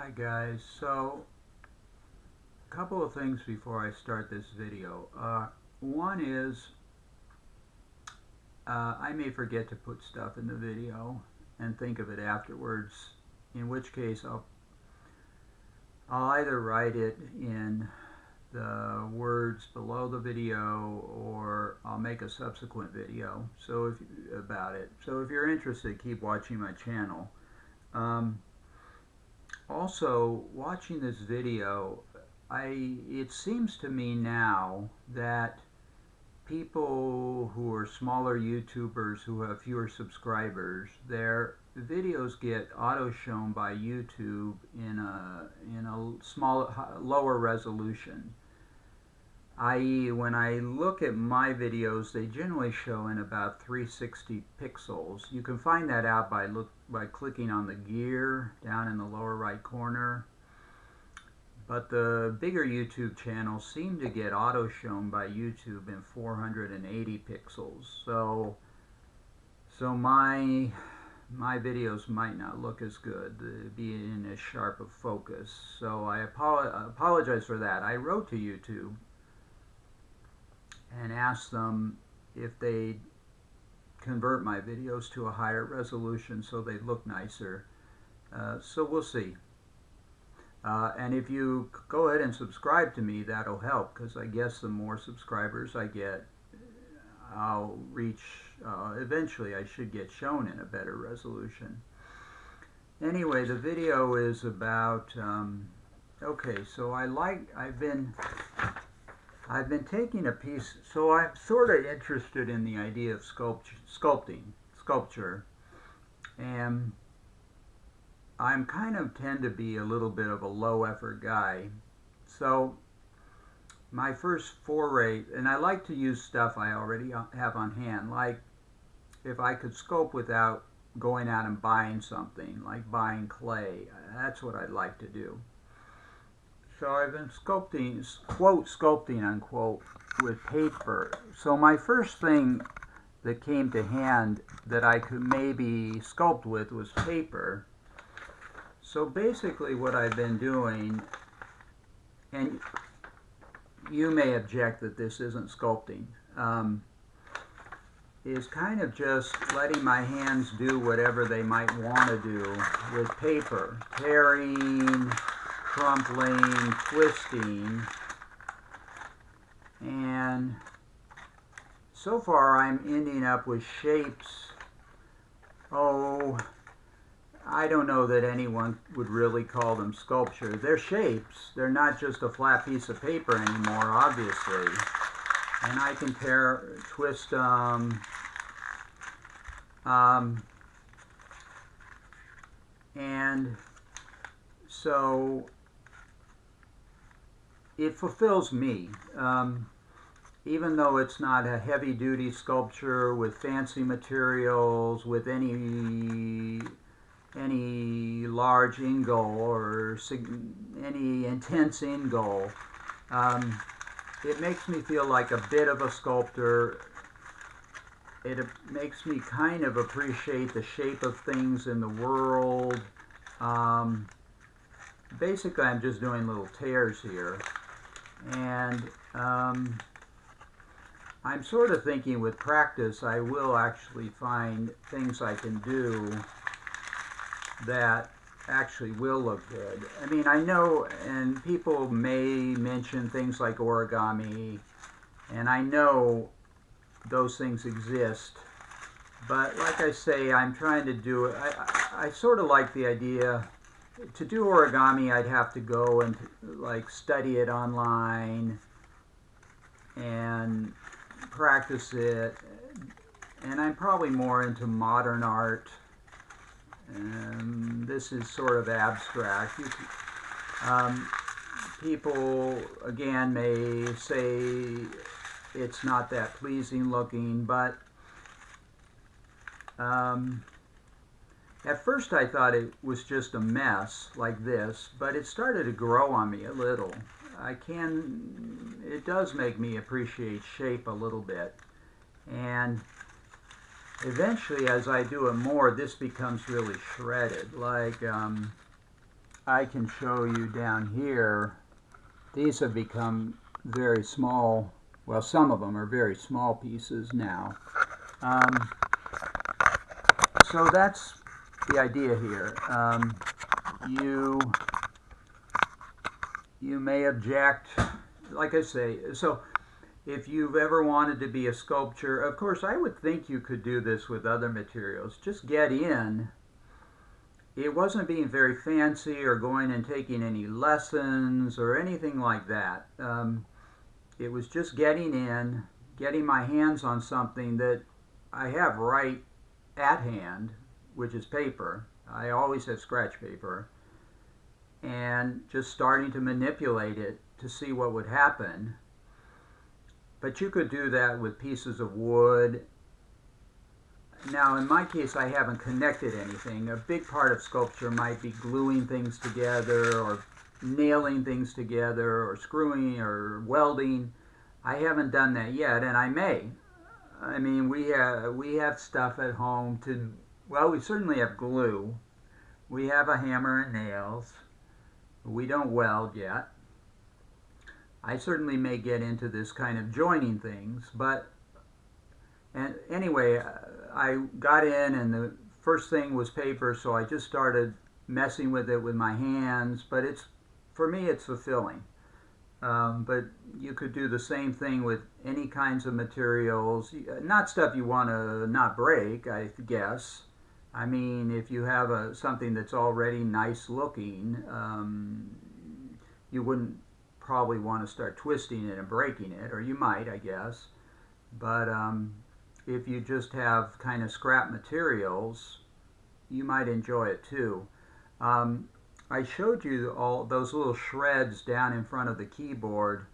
Hi guys, so a couple of things before I start this video. One is I may forget to put stuff in the video and think of it afterwards, in which case I'll either write it in the words below the video or I'll make a subsequent video about it. So if you're interested, keep watching my channel. Also, watching this video, it seems to me now that people who are smaller YouTubers who have fewer subscribers, their videos get auto shown by YouTube in a lower resolution. I.e., when I look at my videos, they generally show in about 360 pixels. You can find that out by clicking on the gear down in the lower right corner. But the bigger YouTube channels seem to get auto shown by YouTube in 480 pixels. So my videos might not look as good, be in as sharp of focus. So I apologize for that. I wrote to YouTube and asked them if they'd convert my videos to a higher resolution so they'd look nicer. So we'll see. And if you go ahead and subscribe to me, that'll help, because I guess the more subscribers I get, I'll reach, eventually I should get shown in a better resolution. Anyway, the video is about, okay, so I've been taking a piece, so I'm sort of interested in the idea of sculpture, and I'm tend to be a little bit of a low effort guy. So my first foray, and I like to use stuff I already have on hand, like if I could sculpt without going out and buying something, like buying clay, that's what I'd like to do. So I've been sculpting, quote, sculpting, unquote, with paper. So my first thing that came to hand that I could maybe sculpt with was paper. So basically what I've been doing, and you may object that this isn't sculpting, is kind of just letting my hands do whatever they might want to do with paper. Tearing, crumpling, twisting, and so far I'm ending up with shapes, I don't know that anyone would really call them sculpture. They're shapes. They're not just a flat piece of paper anymore, obviously. And I can twist them. And so it fulfills me. Even though it's not a heavy-duty sculpture with fancy materials, with any large end goal or any intense end goal. It makes me feel like a bit of a sculptor. It makes me kind of appreciate the shape of things in the world. Basically, I'm just doing little tears here. And I'm sort of thinking with practice I will actually find things I can do that actually will look good. I mean, I know, and people may mention things like origami, and I know those things exist, but like I say, I'm trying to do it. I sort of like the idea. To do origami, I'd have to go and like study it online and practice it, and I'm probably more into modern art. And this is sort of abstract. People, again, may say it's not that pleasing looking, but at first I thought it was just a mess like this, but it started to grow on me a little. It does make me appreciate shape a little bit. And eventually, as I do it more, this becomes really shredded. Like I can show you down here. These have become very small. Well, some of them are very small pieces now. Um, so that's the idea here. You you may object, like I say. So if you've ever wanted to be a sculptor, of course, I would think you could do this with other materials. Just get in. It wasn't being very fancy or going and taking any lessons or anything like that. It was just getting in, getting my hands on something that I have right at hand, which is paper. I always have scratch paper, and just starting to manipulate it to see what would happen. But you could do that with pieces of wood. Now, in my case, I haven't connected anything. A big part of sculpture might be gluing things together or nailing things together or screwing or welding. I haven't done that yet, and I may. I mean, we have stuff at home to, well, we certainly have glue. We have a hammer and nails. We don't weld yet. I certainly may get into this kind of joining things, but and anyway, I got in, and the first thing was paper, so I just started messing with it with my hands. But it's for me, it's fulfilling. But you could do the same thing with any kinds of materials, not stuff you want to not break, I guess. I mean, if you have something that's already nice looking, you wouldn't probably want to start twisting it and breaking it, or you might, I guess. But if you just have kind of scrap materials, you might enjoy it too. Um, I showed you all those little shreds down in front of the keyboard,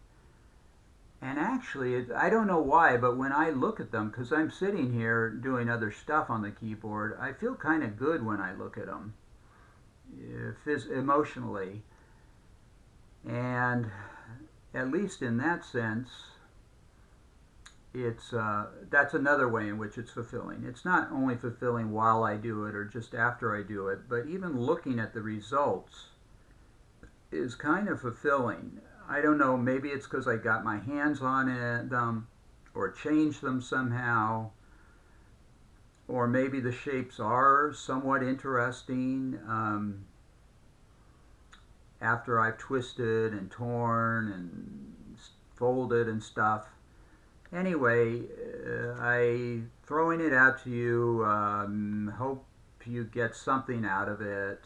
and actually, I don't know why, but when I look at them, because I'm sitting here doing other stuff on the keyboard, I feel kind of good when I look at them, emotionally. And at least in that sense, it's that's another way in which it's fulfilling. It's not only fulfilling while I do it or just after I do it, but even looking at the results is kind of fulfilling. I don't know, maybe it's because I got my hands on it, or changed them somehow, or maybe the shapes are somewhat interesting after I've twisted and torn and folded and stuff. Anyway, I throwing it out to you. Hope you get something out of it.